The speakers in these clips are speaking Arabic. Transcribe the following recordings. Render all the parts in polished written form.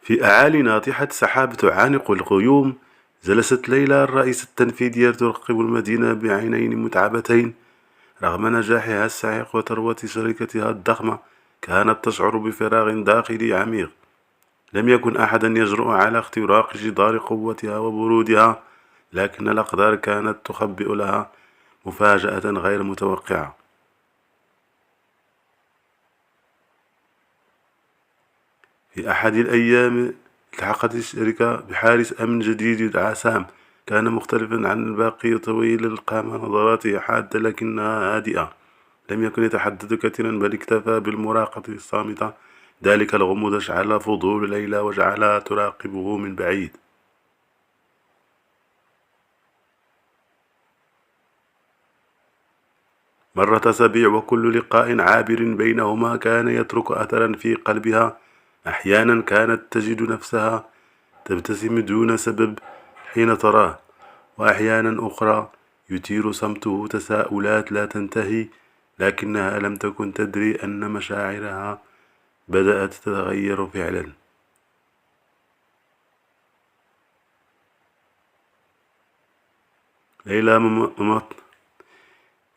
في أعالي ناطحة سحاب تعانق الغيوم، جلست ليلى الرئيسة التنفيذية تراقب المدينة بعينين متعبتين. رغم نجاحها الساحق وثروة شركتها الضخمة، كانت تشعر بفراغ داخلي عميق. لم يكن أحدا يجرؤ على اختراق جدار قوتها وبرودها، لكن الأقدار كانت تخبئ لها مفاجأة غير متوقعة. في أحد الأيام التحقت الشركة بحارس أمن جديد يدعى سام. كان مختلفا عن الباقي، طويل القامة، نظراته حادة لكنها هادئة. لم يكن يتحدث كثيرا، بل اكتفى بالمراقبة الصامتة. ذلك الغموض أشعل فضول ليلى وجعلها تراقبه من بعيد. مرت أسابيع، وكل لقاء عابر بينهما كان يترك أثرا في قلبها. أحيانا كانت تجد نفسها تبتسم دون سبب حين تراه، وأحيانا أخرى يثير صمته تساؤلات لا تنتهي، لكنها لم تكن تدري أن مشاعرها بدأت تتغير فعلا. ليلى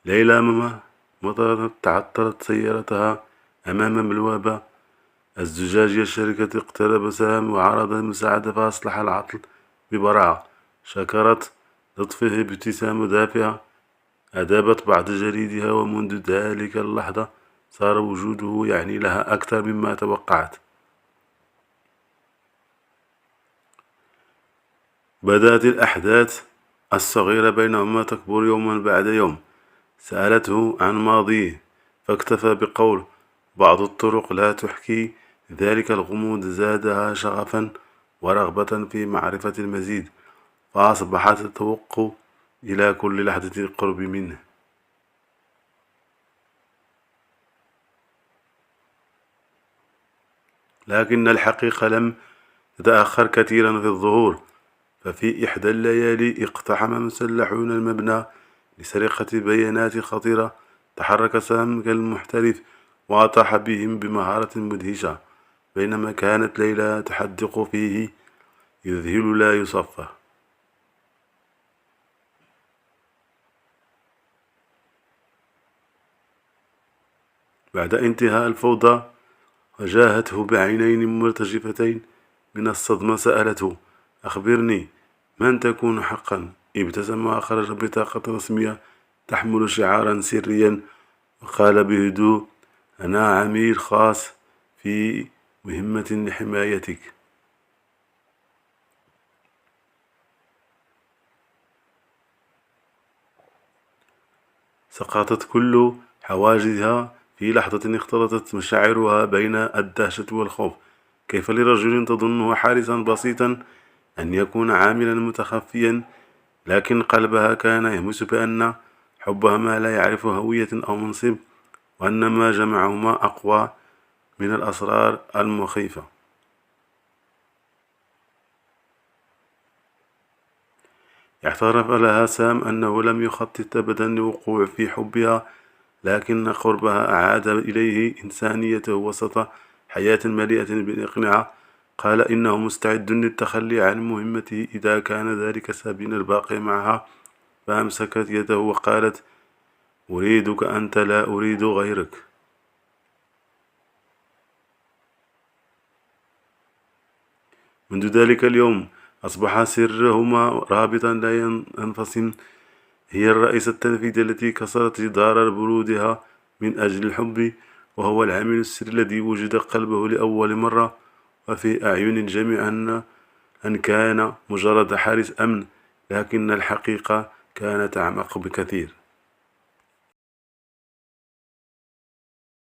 ليلى مطرت تعطلت سيارتها أمام بوابة الزجاجية الشركة. اقترب سام وعرض المساعدة، فأصلح العطل ببراعة. شكرت لطفه بابتسامة دافئة أذابت بعض جليدها، ومنذ ذلك اللحظة صار وجوده يعني لها أكثر مما توقعت. بدأت الأحداث الصغيرة بينهما تكبر يوما بعد يوم. سألته عن ماضيه، فاكتفى بقول بعض الطرق لا تحكي. ذلك الغموض زادها شغفا ورغبة في معرفة المزيد، فأصبحت تتوق إلى كل لحظة قرب منه. لكن الحقيقة لم تتأخر كثيرا في الظهور. ففي إحدى الليالي اقتحم مسلحون المبنى لسرقة بيانات خطيرة. تحرك سام كالمحترف وأطاح بهم بمهارة مدهشة، بينما كانت ليلى تحدق فيه يذهل لا يصفى. بعد انتهاء الفوضى وجاهته بعينين مرتجفتين من الصدمة، سألته أخبرني من تكون حقا. ابتسم وأخرج بطاقة رسمية تحمل شعارا سريا، وقال بهدوء أنا عميل خاص في مهمة لحمايتك. سقطت كل حواجزها في لحظة، اختلطت مشاعرها بين الدهشة والخوف. كيف لرجل تظنه حارسا بسيطا أن يكون عاملا متخفيا؟ لكن قلبها كان يهمس بأن حبها ما لا يعرف هوية أو منصب، وأن ما جمعهما أقوى من الأسرار المخيفة. اعترف لها سام أنه لم يخطط أبدا للوقوع في حبها، لكن قربها أعاد إليه إنسانيته وسط حياة مليئة بالإقناع. قال إنه مستعد للتخلي عن مهمته إذا كان ذلك سبيل الباقي معها. فأمسكت يده وقالت أريدك أنت، لا أريد غيرك. منذ ذلك اليوم أصبح سرهما رابطا لا ينفصل. هي الرئيسة التنفيذية التي كسرت جدار برودها من أجل الحب، وهو العامل السري الذي وجد قلبه لأول مرة. وفي أعين الجميع أن كان مجرد حارس أمن، لكن الحقيقة كانت أعمق بكثير.